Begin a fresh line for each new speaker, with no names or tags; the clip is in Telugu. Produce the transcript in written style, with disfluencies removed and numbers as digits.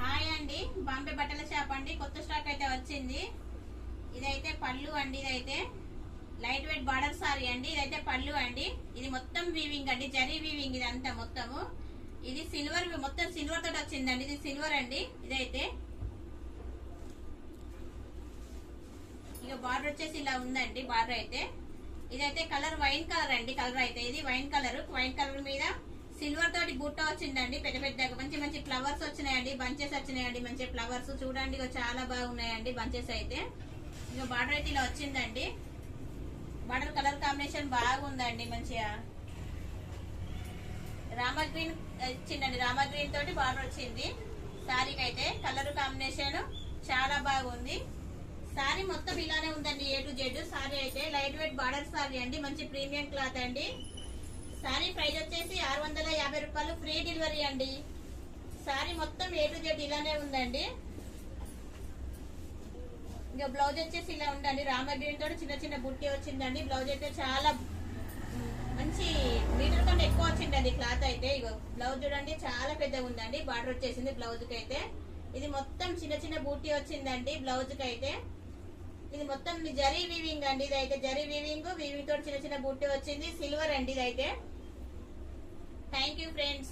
హాయ్ అండి, బాంబే బట్టల షాప్ అండి. కొత్త స్టాక్ అయితే వచ్చింది. ఇదైతే పళ్ళు అండి. ఇదైతే లైట్ వెయిట్ బార్డర్ సారీ అండి. ఇదైతే పళ్ళు అండి. ఇది మొత్తం వీవింగ్ అండి, జరీ వీవింగ్ ఇదంతా మొత్తము. ఇది సిల్వర్, మొత్తం సిల్వర్ తోటి వచ్చిందండి. ఇది సిల్వర్ అండి. ఇదైతే ఇక బార్డర్ వచ్చేసి ఇలా ఉందండి. బార్డర్ అయితే ఇదైతే కలర్ వైన్ కలర్ అండి. కలర్ అయితే ఇది వైన్ కలర్ మీద సిల్వర్ తోటి బుట్ట వచ్చిందండి. పెద్ద పెద్దగా మంచి మంచి ఫ్లవర్స్ వచ్చినాయండి, బంచెస్ వచ్చినాయండి. మంచి ఫ్లవర్స్ చూడండి, ఇక చాలా బాగున్నాయండి బంచెస్ అయితే. ఇక బార్డర్ అయితే ఇలా వచ్చిందండి. బార్డర్ కలర్ కాంబినేషన్ బాగుందండి. మంచిగా రామా గ్రీన్ ఇచ్చిందండి. రామా గ్రీన్ తోటి బార్డర్ వచ్చింది. శారీకి అయితే కలర్ కాంబినేషన్ చాలా బాగుంది. శారీ మొత్తం ఇలానే ఉందండి, A to Z. శారీ అయితే లైట్ వెయిట్ బార్డర్ శారీ అండి. మంచి ప్రీమియం క్లాత్ అండి. శారీ ప్రైస్ వచ్చేసి 650 రూపాయలు, ఫ్రీ డెలివరీ అండి. శారీ మొత్తం A to Z ఇలానే ఉందండి. ఇంకా బ్లౌజ్ వచ్చేసి ఇలా ఉందండి. రామగ్రీన్ తోటి చిన్న చిన్న బుట్టి వచ్చిందండి. బ్లౌజ్ అయితే చాలా మంచి మీటర్ కంటే ఎక్కువ వచ్చిందండి క్లాత్ అయితే. ఇగో బ్లౌజ్ చూడండి, చాలా పెద్దగా ఉందండి. బార్డర్ వచ్చేసింది బ్లౌజ్ కి అయితే. ఇది మొత్తం చిన్న చిన్న బూటీ వచ్చిందండి బ్లౌజ్ కి అయితే. ఇది మొత్తం జరీ వీవింగ్ అండి. ఇదైతే జరీ వీవింగ్ తోటి చిన్న చిన్న బూటీ వచ్చింది. సిల్వర్ అండి ఇదైతే. Thank you friends.